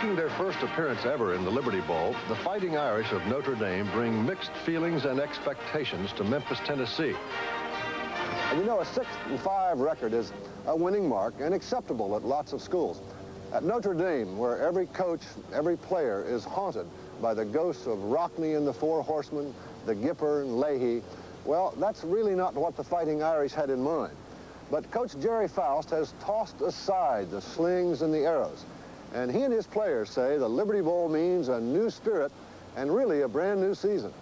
Making their first appearance ever in the Liberty Bowl, the Fighting Irish of Notre Dame bring mixed feelings and expectations to Memphis, Tennessee. And you know, a 6-5 record is a winning mark and acceptable at lots of schools. At Notre Dame, where every coach, every player is haunted by the ghosts of Rockne and the Four Horsemen, the Gipper and Leahy, well, that's really not what the Fighting Irish had in mind. But Coach Gerry Faust has tossed aside the slings and the arrows. And he and his players say the Liberty Bowl means a new spirit and really a brand new season.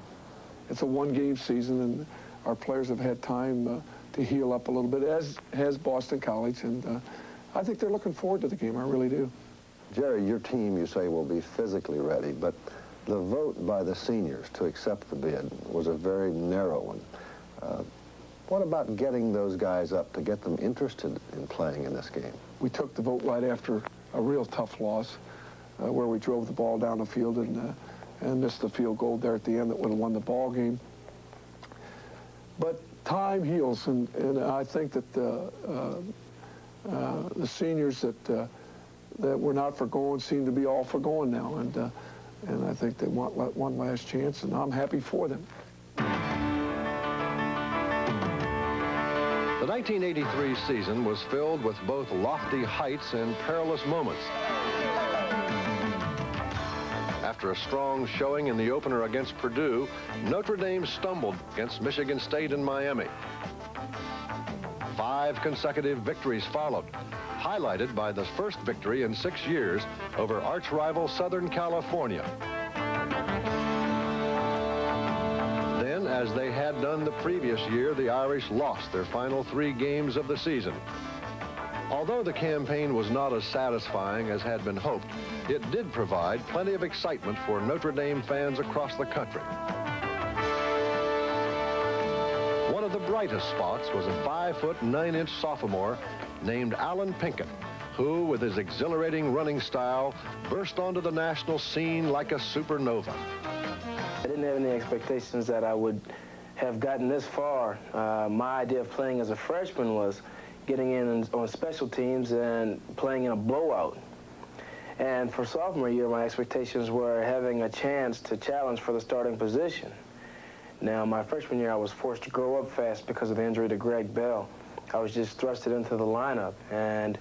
It's a one-game season, and our players have had time to heal up a little bit, as has Boston College, and I think they're looking forward to the game. I really do. Gerry, your team, you say, will be physically ready, but the vote by the seniors to accept the bid was a very narrow one. What about getting those guys up to get them interested in playing in this game? We took the vote right after a real tough loss where we drove the ball down the field and missed the field goal there at the end that would have won the ball game. But time heals, and I think that the seniors that were not for going seem to be all for going now, and I think they want one last chance, and I'm happy for them. The 1983 season was filled with both lofty heights and perilous moments. After a strong showing in the opener against Purdue, Notre Dame stumbled against Michigan State and Miami. 5 consecutive victories followed, highlighted by the first victory in 6 years over arch-rival Southern California. Then, as they had done the previous year, the Irish lost their final 3 games of the season. Although the campaign was not as satisfying as had been hoped, it did provide plenty of excitement for Notre Dame fans across the country. One of the brightest spots was a 5-foot 9-inch sophomore named Alan Pinkett, who, with his exhilarating running style, burst onto the national scene like a supernova. I didn't have any expectations that I would have gotten this far. My idea of playing as a freshman was getting in on special teams and playing in a blowout. And for sophomore year, my expectations were having a chance to challenge for the starting position. Now, my freshman year, I was forced to grow up fast because of the injury to Greg Bell. I was just thrusted into the lineup, and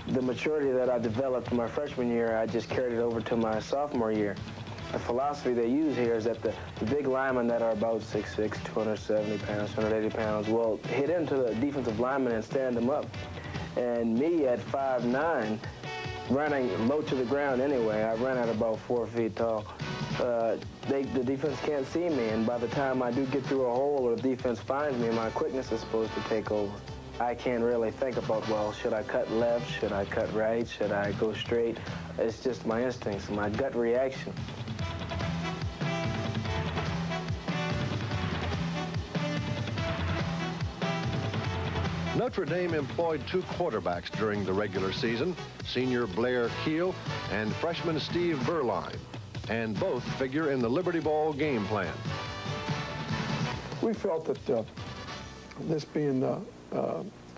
the maturity that I developed in my freshman year, I just carried it over to my sophomore year. The philosophy they use here is that the big linemen that are about 6'6", 270 pounds, 280 pounds will hit into the defensive linemen and stand them up. And me at 5'9", running low to the ground anyway, I ran at about 4 feet tall. The defense can't see me, and by the time I do get through a hole or the defense finds me, my quickness is supposed to take over. I can't really think about, well, should I cut left, should I cut right, should I go straight? It's just my instincts, my gut reaction. Notre Dame employed 2 quarterbacks during the regular season, senior Blair Kiel and freshman Steve Berline, and both figure in the Liberty Bowl game plan. We felt that this being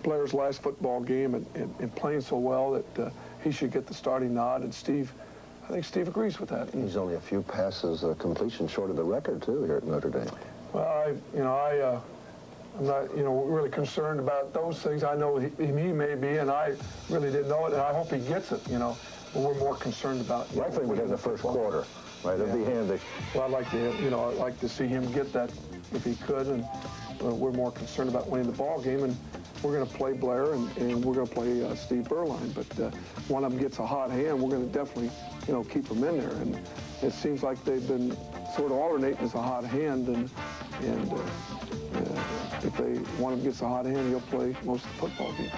Blair's last football game and playing so well that he should get the starting nod, and I think Steve agrees with that. He's only a few passes completion short of the record, too, here at Notre Dame. Well, I'm not, really concerned about those things. I know he may be, and I really didn't know it, and I hope he gets it, but we're more concerned about... Likely within the first quarter, right? It'd be handy. Well, I'd like to see him get that if he could, and we're more concerned about winning the ball game, and we're going to play Blair, and we're going to play Steve Berline, but one of them gets a hot hand, we're going to definitely, keep them in there, and it seems like they've been sort of alternating as a hot hand, and if one of them gets a hot hand, he'll play most of the football game.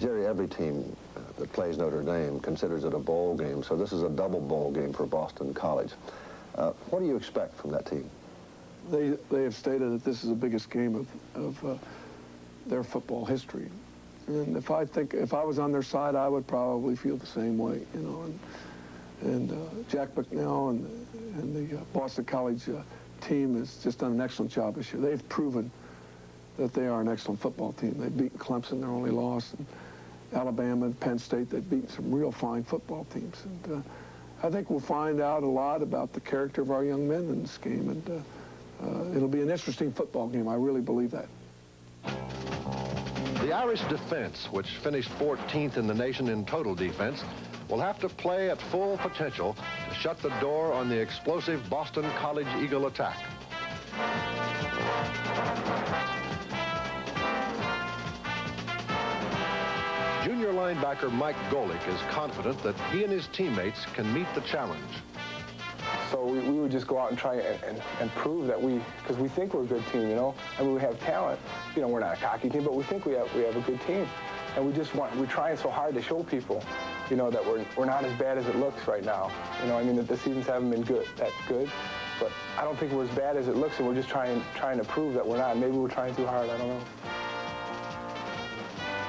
Gerry, every team that plays Notre Dame considers it a bowl game, so this is a double bowl game for Boston College. What do you expect from that team? They have stated that this is the biggest game of their football history. And if I was on their side, I would probably feel the same way, and Jack Bucknell and the Boston College team has just done an excellent job this year. They've proven that they are an excellent football team. They've beaten Clemson, their only loss, and Alabama and Penn State. They've beaten some real fine football teams. And I think we'll find out a lot about the character of our young men in this game, and it'll be an interesting football game. I really believe that. The Irish defense, which finished 14th in the nation in total defense, will have to play at full potential to shut the door on the explosive Boston College Eagle attack. Junior linebacker Mike Golic is confident that he and his teammates can meet the challenge. So we would just go out and try and prove that because we think we're a good team, you know. I mean, we have talent. You know, we're not a cocky team, but we think we have a good team. And we're trying so hard to show people, you know, that we're not as bad as it looks right now. You know, I mean, the seasons haven't been that good, but I don't think we're as bad as it looks, and we're just trying to prove that we're not. Maybe we're trying too hard, I don't know.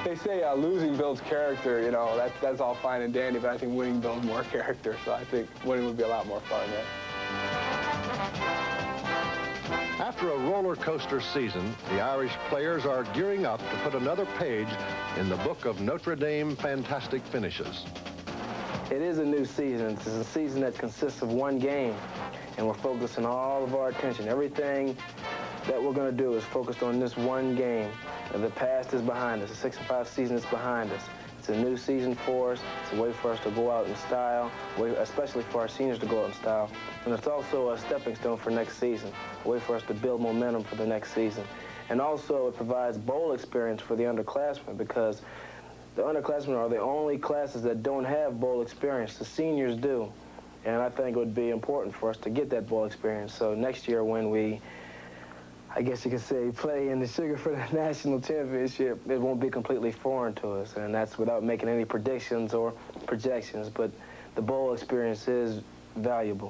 They say losing builds character, you know, that's all fine and dandy, but I think winning builds more character, so I think winning would be a lot more fun, right? After a roller coaster season, the Irish players are gearing up to put another page in the book of Notre Dame fantastic finishes. It is a new season. It's a season that consists of one game, and we're focusing all of our attention. Everything that we're going to do is focused on this one game. The past is behind us. The 6-5 season is behind us. It's a new season for us. It's a way for us to go out in style, especially for our seniors to go out in style. And it's also a stepping stone for next season, a way for us to build momentum for the next season. And also it provides bowl experience for the underclassmen, because the underclassmen are the only classes that don't have bowl experience. The seniors do. And I think it would be important for us to get that bowl experience. So next year when we, I guess you could say, play in the Sugar for the national championship, it won't be completely foreign to us, and that's without making any predictions or projections, but the bowl experience is valuable.